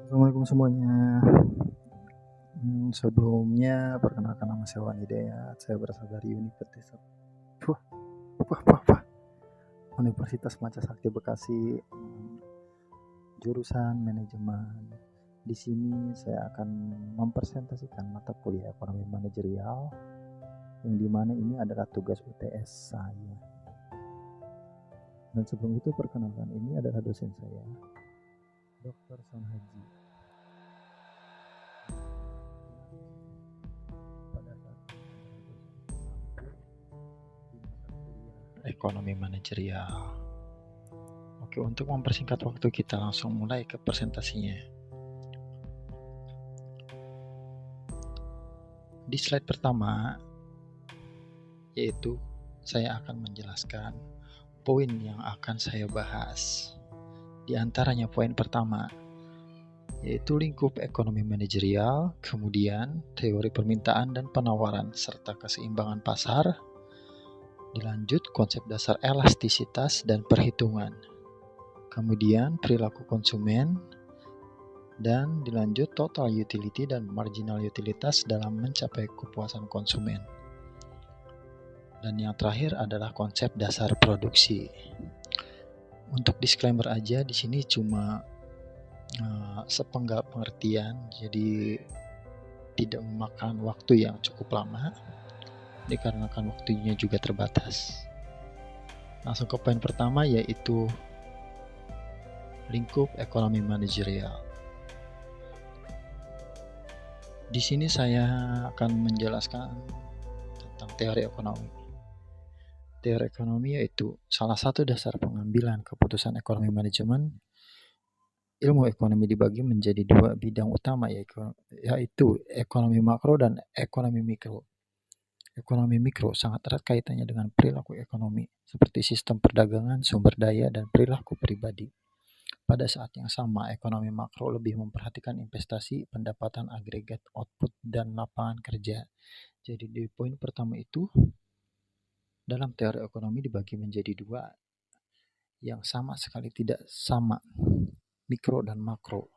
Assalamualaikum semuanya. Sebelumnya perkenalkan nama saya Wan Hidayat. Saya berasal dari Universitas Wah, wah, wah, wah. Universitas Maca Sakti Bekasi, jurusan manajemen. Di sini saya akan mempresentasikan mata kuliah ekonomi manajerial yang dimana ini adalah tugas UTS saya. Dan sebelum itu perkenalkan, ini adalah dosen saya, Dr. Son Haji. Ekonomi manajerial. Oke, untuk mempersingkat waktu kita langsung mulai ke presentasinya. Di slide pertama, yaitu saya akan menjelaskan poin yang akan saya bahas. Di antaranya poin pertama, yaitu lingkup ekonomi manajerial, kemudian teori permintaan dan penawaran, serta keseimbangan pasar. Dilanjut konsep dasar elastisitas dan perhitungan. Kemudian perilaku konsumen, dan dilanjut total utility dan marginal utilitas dalam mencapai kepuasan konsumen. Dan yang terakhir adalah konsep dasar produksi. Untuk disclaimer aja, di sini cuma sepenggal pengertian, jadi tidak memakan waktu yang cukup lama, dikarenakan waktunya juga terbatas. Langsung ke poin pertama, yaitu lingkup ekonomi manajerial. Di sini saya akan menjelaskan tentang teori ekonomi. Teori ekonomi yaitu salah satu dasar pengambilan keputusan ekonomi manajemen. Ilmu ekonomi dibagi menjadi dua bidang utama, yaitu ekonomi makro dan ekonomi mikro. Ekonomi mikro sangat erat kaitannya dengan perilaku ekonomi, seperti sistem perdagangan, sumber daya, dan perilaku pribadi. Pada saat yang sama, ekonomi makro lebih memperhatikan investasi, pendapatan agregat, output, dan lapangan kerja. Jadi di poin pertama itu, dalam teori ekonomi dibagi menjadi dua yang sama sekali tidak sama, mikro dan makro.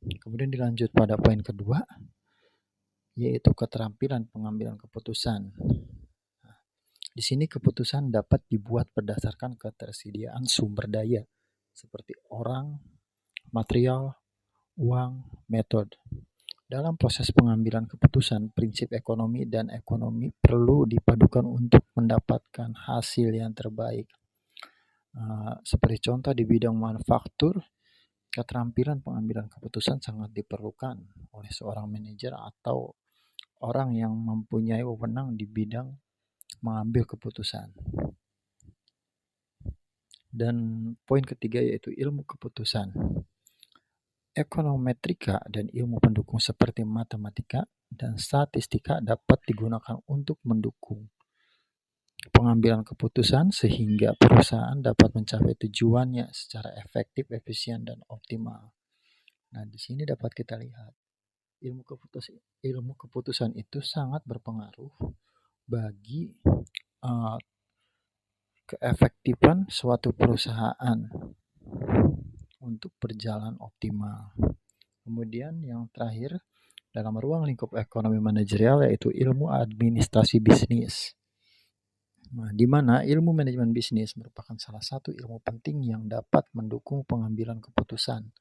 Kemudian dilanjut pada poin kedua, yaitu keterampilan pengambilan keputusan. Di sini keputusan dapat dibuat berdasarkan ketersediaan sumber daya, seperti orang, material, uang, metode. Dalam proses pengambilan keputusan, prinsip ekonomi dan ekonomi perlu dipadukan untuk mendapatkan hasil yang terbaik. Seperti contoh di bidang manufaktur, keterampilan pengambilan keputusan sangat diperlukan oleh seorang manajer atau orang yang mempunyai wewenang di bidang mengambil keputusan. Dan poin ketiga yaitu ilmu keputusan. Ekonometrika dan ilmu pendukung seperti matematika dan statistika dapat digunakan untuk mendukung pengambilan keputusan sehingga perusahaan dapat mencapai tujuannya secara efektif, efisien, dan optimal. Nah, di sini dapat kita lihat ilmu keputusan itu sangat berpengaruh bagi keefektifan suatu perusahaan untuk berjalan optimal. Kemudian yang terakhir dalam ruang lingkup ekonomi manajerial yaitu ilmu administrasi bisnis. Nah, di mana ilmu manajemen bisnis merupakan salah satu ilmu penting yang dapat mendukung pengambilan keputusan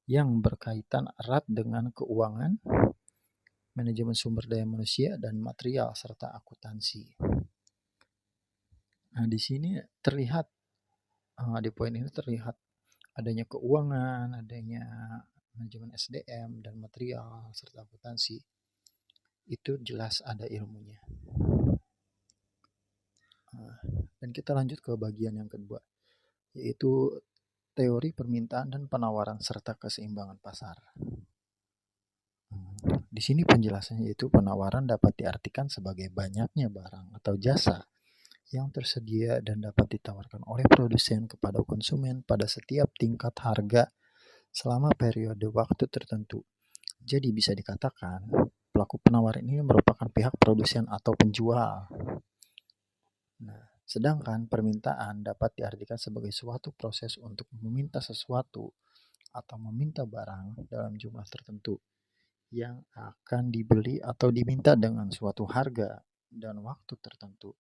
yang berkaitan erat dengan keuangan, manajemen sumber daya manusia dan material, serta akuntansi. Nah, di sini terlihat, di poin ini terlihat adanya keuangan, adanya manajemen SDM dan material, serta akuntansi. Itu jelas ada ilmunya. Dan kita lanjut ke bagian yang kedua, yaitu teori permintaan dan penawaran serta keseimbangan pasar. Di sini penjelasannya yaitu penawaran dapat diartikan sebagai banyaknya barang atau jasa yang tersedia dan dapat ditawarkan oleh produsen kepada konsumen pada setiap tingkat harga selama periode waktu tertentu. Jadi bisa dikatakan pelaku penawar ini merupakan pihak produsen atau penjual. Nah, sedangkan permintaan dapat diartikan sebagai suatu proses untuk meminta sesuatu atau meminta barang dalam jumlah tertentu yang akan dibeli atau diminta dengan suatu harga dan waktu tertentu.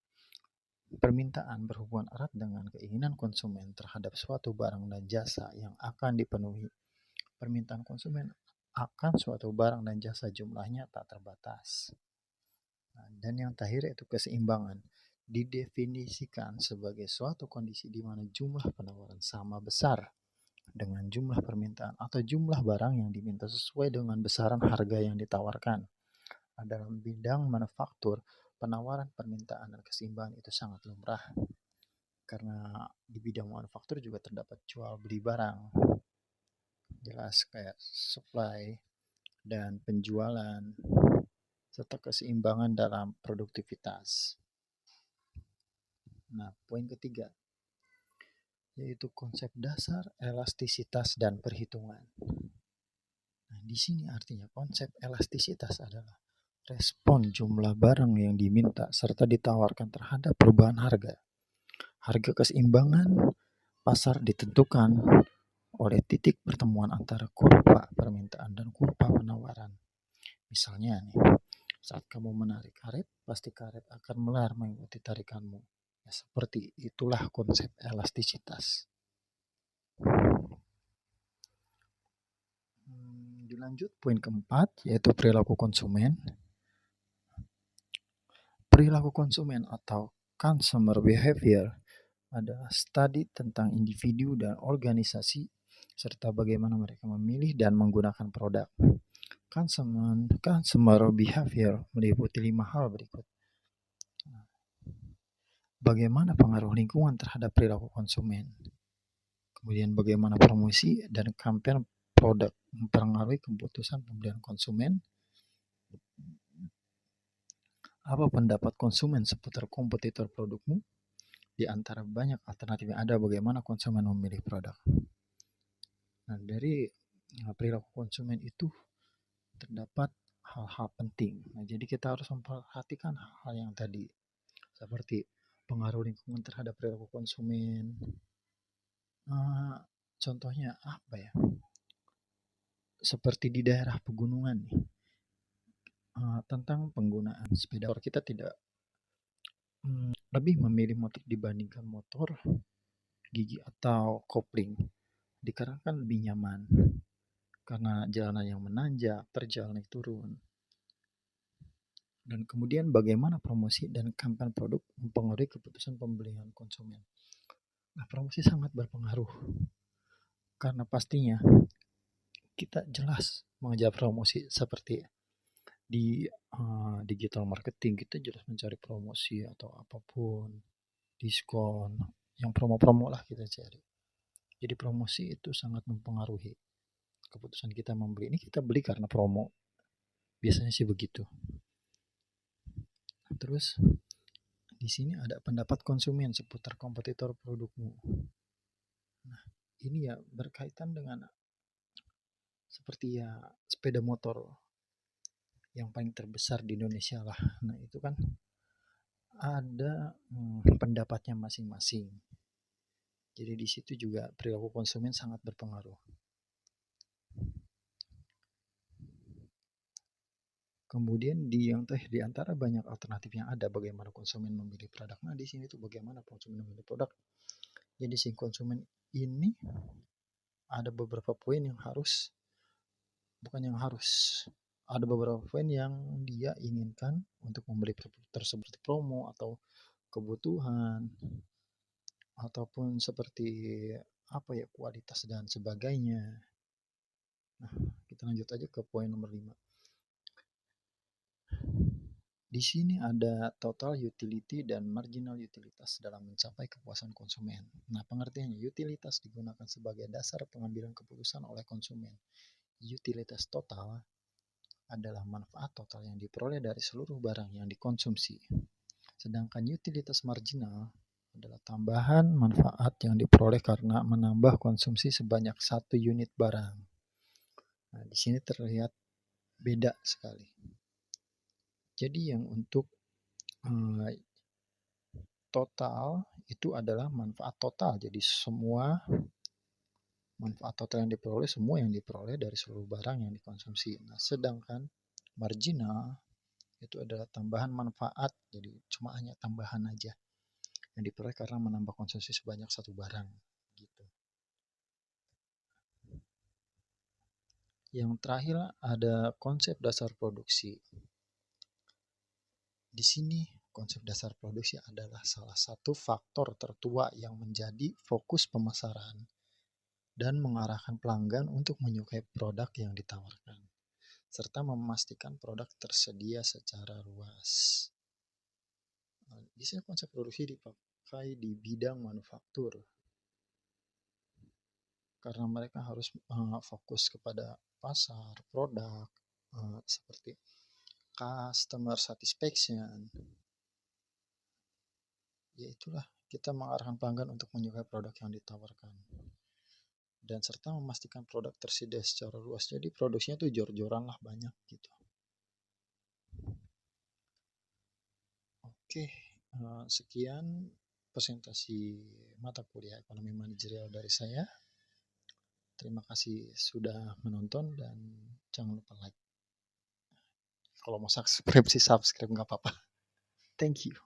Permintaan berhubungan erat dengan keinginan konsumen terhadap suatu barang dan jasa yang akan dipenuhi. Permintaan konsumen akan suatu barang dan jasa jumlahnya tak terbatas. Dan yang terakhir yaitu keseimbangan. Didefinisikan sebagai suatu kondisi di mana jumlah penawaran sama besar dengan jumlah permintaan atau jumlah barang yang diminta sesuai dengan besaran harga yang ditawarkan. Dalam bidang manufaktur, penawaran, permintaan, dan keseimbangan itu sangat lumrah. Karena di bidang manufaktur juga terdapat jual beli barang. Jelas kayak supply dan penjualan serta keseimbangan dalam produktivitas. Nah, poin ketiga yaitu konsep dasar elastisitas dan perhitungan. Nah, di sini artinya konsep elastisitas adalah respon jumlah barang yang diminta serta ditawarkan terhadap perubahan harga. Harga keseimbangan pasar ditentukan oleh titik pertemuan antara kurva permintaan dan kurva penawaran. Misalnya nih, saat kamu menarik karet, pasti karet akan melar mengikuti tarikanmu. Ya, seperti itulah konsep elastisitas. Dilanjut poin keempat, yaitu perilaku konsumen. Perilaku konsumen atau consumer behavior adalah studi tentang individu dan organisasi serta bagaimana mereka memilih dan menggunakan produk. Consumer behavior meliputi 5 hal berikut. Bagaimana pengaruh lingkungan terhadap perilaku konsumen. Kemudian bagaimana promosi dan kampanye produk mempengaruhi keputusan pembelian konsumen. Apa pendapat konsumen seputar kompetitor produkmu? Di antara banyak alternatif yang ada, bagaimana konsumen memilih produk. Nah, dari perilaku konsumen itu terdapat hal-hal penting. Nah, jadi kita harus memperhatikan hal-hal yang tadi, seperti pengaruh lingkungan terhadap perilaku konsumen. Contohnya apa ya? Seperti di daerah pegunungan nih, tentang penggunaan sepeda motor, kita tidak lebih memilih motor dibandingkan motor gigi atau kopling, dikarenakan lebih nyaman karena jalanan yang menanjak, terjal naik turun. Dan kemudian bagaimana promosi dan kampanye produk mempengaruhi keputusan pembelian konsumen. Nah, promosi sangat berpengaruh karena pastinya kita jelas mengejar promosi. Seperti di digital marketing, kita jelas mencari promosi atau apapun, diskon, yang promo-promo lah kita cari. Jadi promosi itu sangat mempengaruhi keputusan kita membeli. Ini kita beli karena promo, biasanya sih begitu. Terus di sini ada pendapat konsumen seputar kompetitor produkmu. Nah, ini ya berkaitan dengan seperti ya sepeda motor yang paling terbesar di Indonesia lah. Nah, itu kan ada pendapatnya masing-masing. Jadi di situ juga perilaku konsumen sangat berpengaruh. Kemudian di antara banyak alternatif yang ada, bagaimana konsumen memilih produk. Nah, di sini tuh bagaimana konsumen memilih produk. Jadi si konsumen ini ada beberapa poin yang ada beberapa poin yang dia inginkan untuk membeli produk tersebut, promo atau kebutuhan ataupun seperti apa ya, kualitas dan sebagainya. Nah, kita lanjut aja ke poin nomor 5. Di sini ada total utility dan marginal utilitas dalam mencapai kepuasan konsumen. Nah, pengertiannya, utilitas digunakan sebagai dasar pengambilan keputusan oleh konsumen. Utilitas total adalah manfaat total yang diperoleh dari seluruh barang yang dikonsumsi. Sedangkan utilitas marginal adalah tambahan manfaat yang diperoleh karena menambah konsumsi sebanyak 1 unit barang. Nah, di sini terlihat beda sekali. Jadi yang untuk total itu adalah manfaat total. Jadi semua Manfaat total yang diperoleh semua yang diperoleh dari seluruh barang yang dikonsumsi. Nah, sedangkan marginal itu adalah tambahan manfaat, jadi cuma hanya tambahan aja yang diperoleh karena menambah konsumsi sebanyak satu barang gitu. Yang terakhir ada konsep dasar produksi. Di sini konsep dasar produksi adalah salah satu faktor tertua yang menjadi fokus pemasaran dan mengarahkan pelanggan untuk menyukai produk yang ditawarkan, serta memastikan produk tersedia secara luas. Di sini konsep produksi dipakai di bidang manufaktur, karena mereka harus fokus kepada pasar, produk, seperti customer satisfaction. Ya itulah, kita mengarahkan pelanggan untuk menyukai produk yang ditawarkan. Dan serta memastikan produk tersedia secara luas. Jadi produksinya tuh jor-joran lah, banyak gitu. Oke, sekian presentasi mata kuliah ekonomi manajerial dari saya. Terima kasih sudah menonton dan jangan lupa like. Kalau mau subscribe sih subscribe, nggak apa-apa. Thank you.